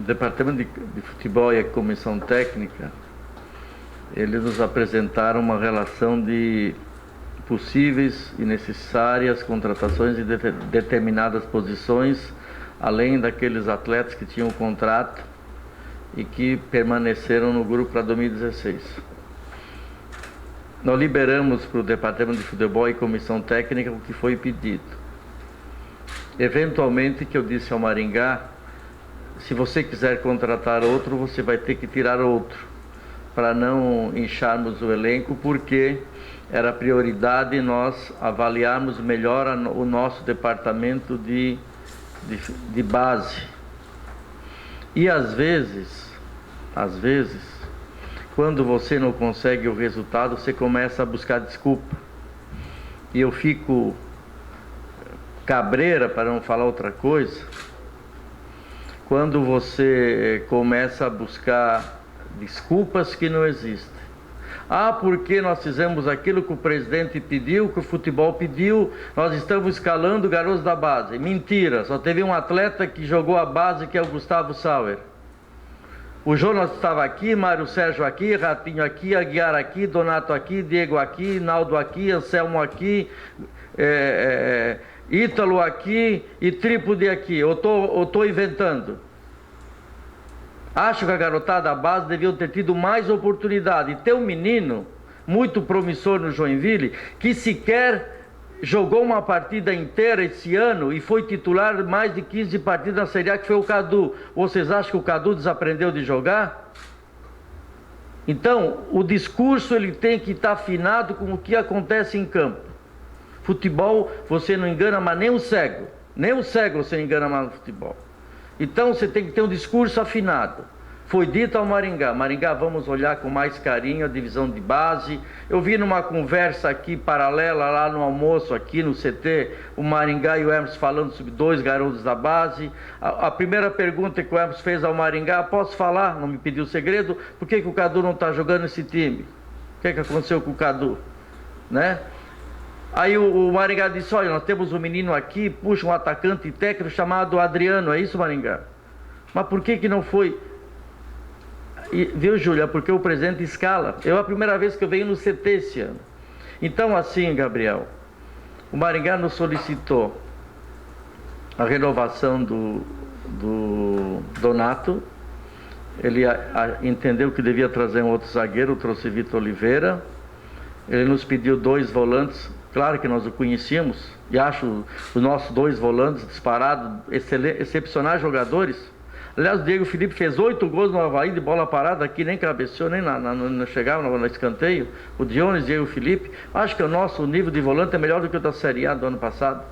O Departamento de Futebol e a Comissão Técnica, eles nos apresentaram uma relação de possíveis e necessárias contratações de determinadas posições, além daqueles atletas que tinham contrato e que permaneceram no grupo para 2016. Nós liberamos para o Departamento de Futebol e Comissão Técnica o que foi pedido. Eventualmente, que eu disse ao Maringá, se você quiser contratar outro, você vai ter que tirar outro, para não incharmos o elenco, porque era prioridade nós avaliarmos melhor o nosso departamento de base. E às vezes, quando você não consegue o resultado, você começa a buscar desculpa. E eu fico cabreira, para não falar outra coisa, quando você começa a buscar desculpas que não existem. Ah, porque nós fizemos aquilo que o presidente pediu, que o futebol pediu, nós estamos escalando garotos da base. Mentira, só teve um atleta que jogou a base, que é o Gustavo Sauer. O Jonas estava aqui, Mário Sérgio aqui, Ratinho aqui, Aguiar aqui, Donato aqui, Diego aqui, Naldo aqui, Anselmo aqui, Ítalo aqui e Trípode aqui. Eu tô inventando. Acho que a garotada da base deviam ter tido mais oportunidade. E tem um menino muito promissor no Joinville que sequer jogou uma partida inteira esse ano e foi titular mais de 15 partidas na Série A, que foi o Cadu. Vocês acham que o Cadu desaprendeu de jogar? Então, o discurso ele tem que estar afinado com o que acontece em campo. Futebol, você não engana mais nem o cego. Nem o cego você engana mais no futebol. Então, você tem que ter um discurso afinado. Foi dito ao Maringá, vamos olhar com mais carinho a divisão de base. Eu vi numa conversa aqui paralela, lá no almoço, aqui no CT, o Maringá e o Hermes falando sobre 2 garotos da base. A primeira pergunta que o Hermes fez ao Maringá, posso falar? Não me pediu segredo. Por que o Cadu não está jogando esse time? O que aconteceu com o Cadu? Né? Aí o Maringá disse, olha, nós temos um menino aqui, puxa, um atacante técnico chamado Adriano, é isso, Maringá? Mas por que não foi? E, viu, Júlia? Porque o presidente escala. É a primeira vez que eu venho no CT esse ano. Então, assim, Gabriel, o Maringá nos solicitou a renovação do Donato. Ele entendeu que devia trazer um outro zagueiro, trouxe Vitor Oliveira. Ele nos pediu 2 volantes. Claro que nós o conhecíamos, e acho os nossos 2 volantes disparados, excepcionais jogadores. Aliás, o Diego Felipe fez 8 gols no Avaí de bola parada, aqui nem cabeceou, nem não chegava no escanteio. O Dionis, Diego Felipe. Acho que o nosso nível de volante é melhor do que o da Série A do ano passado.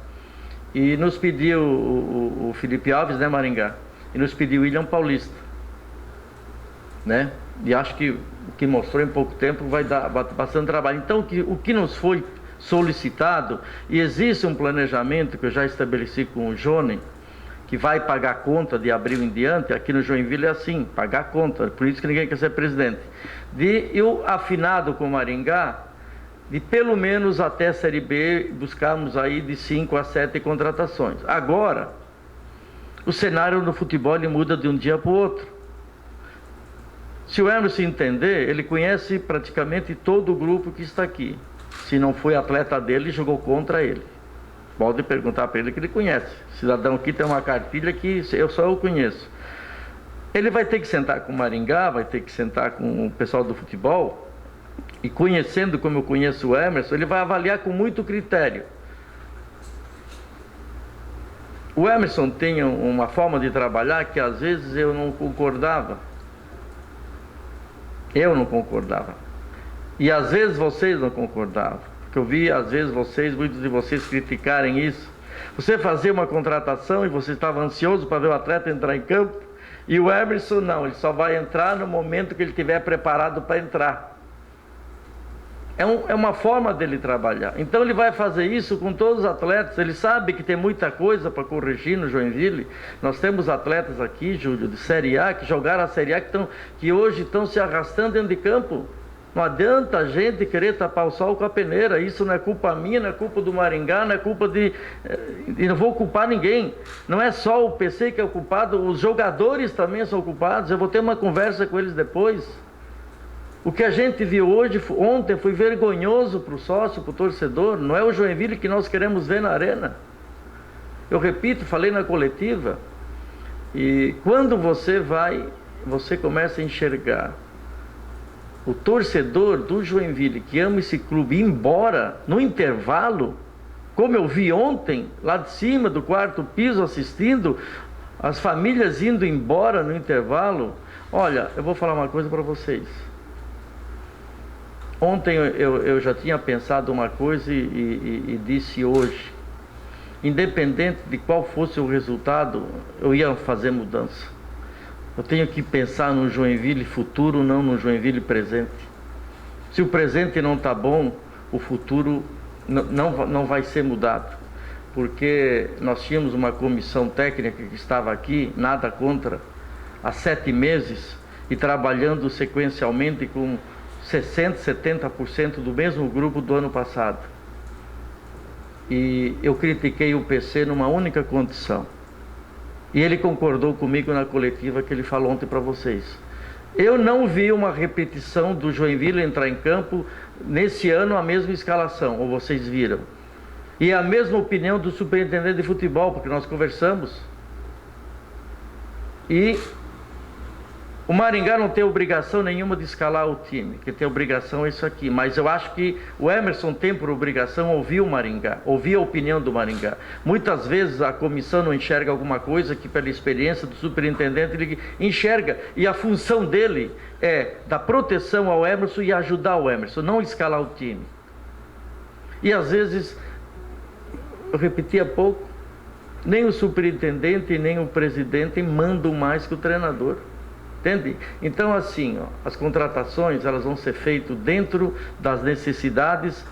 E nos pediu o Felipe Alves, né, Maringá? E nos pediu o William Paulista, né? E acho que o que mostrou em pouco tempo vai dar bastante trabalho. Então, o que nos foi solicitado, e existe um planejamento que eu já estabeleci com o Johnny, que vai pagar conta de abril em diante. Aqui no Joinville é assim, pagar conta, por isso que ninguém quer ser presidente. Eu afinado com o Maringá, de pelo menos até a Série B, buscarmos aí de 5 a 7 contratações. Agora, o cenário no futebol ele muda de um dia para o outro. Se o Emerson entender, ele conhece praticamente todo o grupo que está aqui. Se não foi atleta dele, jogou contra ele. Pode perguntar para ele que ele conhece. Cidadão aqui tem uma cartilha que só eu conheço. Ele vai ter que sentar com o Maringá, vai ter que sentar com o pessoal do futebol, e conhecendo como eu conheço o Emerson, ele vai avaliar com muito critério. O Emerson tem uma forma de trabalhar que às vezes eu não concordava. E às vezes vocês não concordavam. Porque eu vi, às vezes, muitos de vocês criticarem isso. Você fazia uma contratação e você estava ansioso para ver o atleta entrar em campo. E o Emerson não, ele só vai entrar no momento que ele estiver preparado para entrar. É uma forma dele trabalhar. Então ele vai fazer isso com todos os atletas. Ele sabe que tem muita coisa para corrigir no Joinville. Nós temos atletas aqui, Júlio, de Série A, que jogaram a Série A, que hoje estão se arrastando dentro de campo. Não adianta a gente querer tapar o sol com a peneira. Isso não é culpa minha, não é culpa do Maringá, não é culpa de... E não vou culpar ninguém. Não é só o PC que é o culpado, os jogadores também são culpados. Eu vou ter uma conversa com eles depois. O que a gente viu ontem foi vergonhoso para o sócio, para o torcedor. Não é o Joinville que nós queremos ver na arena. Eu repito, falei na coletiva. E quando você começa a enxergar o torcedor do Joinville que ama esse clube ir embora no intervalo, como eu vi ontem, lá de cima do quarto piso assistindo, as famílias indo embora no intervalo. Olha, eu vou falar uma coisa para vocês. Ontem eu já tinha pensado uma coisa e disse hoje, independente de qual fosse o resultado, eu ia fazer mudança. Eu tenho que pensar no Joinville futuro, não no Joinville presente. Se o presente não está bom, o futuro não vai ser mudado. Porque nós tínhamos uma comissão técnica que estava aqui, nada contra, há 7 meses, e trabalhando sequencialmente com 60%, 70% do mesmo grupo do ano passado. E eu critiquei o PC numa única condição. E ele concordou comigo na coletiva que ele falou ontem para vocês. Eu não vi uma repetição do Joinville entrar em campo nesse ano a mesma escalação, ou vocês viram. E a mesma opinião do superintendente de futebol, porque nós conversamos. E o Maringá não tem obrigação nenhuma de escalar o time, que tem obrigação é isso aqui. Mas eu acho que o Emerson tem por obrigação ouvir o Maringá, ouvir a opinião do Maringá. Muitas vezes a comissão não enxerga alguma coisa que pela experiência do superintendente ele enxerga. E a função dele é dar proteção ao Emerson e ajudar o Emerson, não escalar o time. E às vezes, eu repeti há pouco, nem o superintendente nem o presidente mandam mais que o treinador. Entende? Então assim, as contratações elas vão ser feitas dentro das necessidades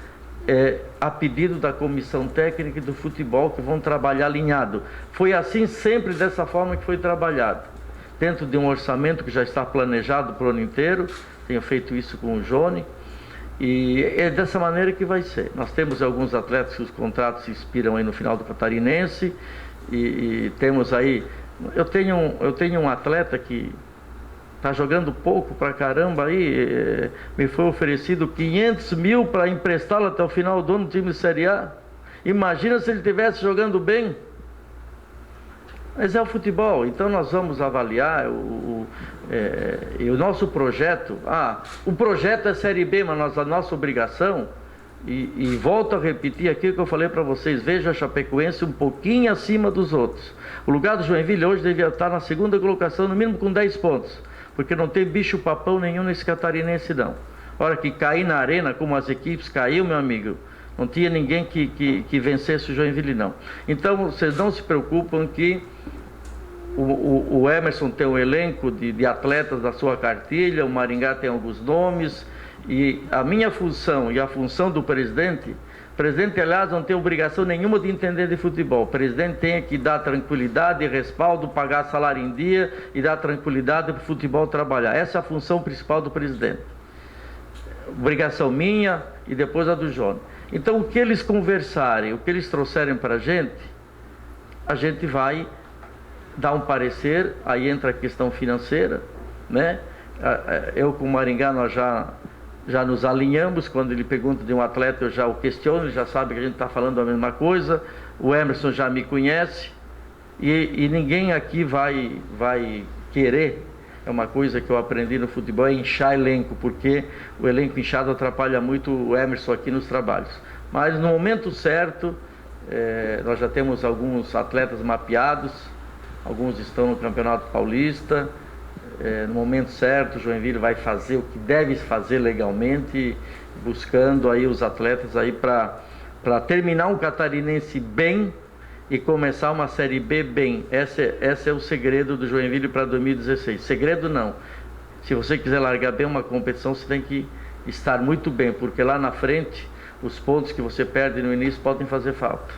a pedido da comissão técnica e do futebol, que vão trabalhar alinhado. Foi assim sempre, dessa forma que foi trabalhado, dentro de um orçamento que já está planejado para o ano inteiro. Tenho feito isso com o Johnny e é dessa maneira que vai ser. Nós temos alguns atletas que os contratos se expiram aí no final do Catarinense e temos aí, eu tenho um atleta que está jogando pouco pra caramba aí, me foi oferecido 500 mil para emprestá-lo até o final do ano no time de Série A. Imagina se ele estivesse jogando bem. Mas é o futebol, então nós vamos avaliar o nosso projeto. O projeto é Série B, mas a nossa obrigação, e volto a repetir aqui o que eu falei para vocês, veja a Chapecoense um pouquinho acima dos outros. O lugar do Joinville hoje devia estar na segunda colocação, no mínimo com 10 pontos. Porque não tem bicho-papão nenhum nesse catarinense, não. A hora que cair na arena, como as equipes caiu, meu amigo, não tinha ninguém que vencesse o Joinville, não. Então, vocês não se preocupam que o Emerson tem um elenco de atletas da sua cartilha, o Maringá tem alguns nomes, e a minha função e a função do presidente... O presidente, aliás, não tem obrigação nenhuma de entender de futebol. O presidente tem que dar tranquilidade e respaldo, pagar salário em dia e dar tranquilidade para o futebol trabalhar. Essa é a função principal do presidente. Obrigação minha e depois a do Johnny. Então, o que eles conversarem, o que eles trouxerem para a gente vai dar um parecer. Aí entra a questão financeira, né? Eu com o Maringá, nós já nos alinhamos. Quando ele pergunta de um atleta, eu já o questiono, ele já sabe que a gente está falando a mesma coisa. O Emerson já me conhece e ninguém aqui vai querer, é uma coisa que eu aprendi no futebol, é inchar elenco, porque o elenco inchado atrapalha muito o Emerson aqui nos trabalhos. Mas no momento certo, nós já temos alguns atletas mapeados, alguns estão no Campeonato Paulista. No momento certo, o Joinville vai fazer o que deve fazer legalmente, buscando aí os atletas aí para terminar um catarinense bem e começar uma Série B bem. Esse é o segredo do Joinville para 2016. Segredo não. Se você quiser largar bem uma competição, você tem que estar muito bem, porque lá na frente, os pontos que você perde no início podem fazer falta.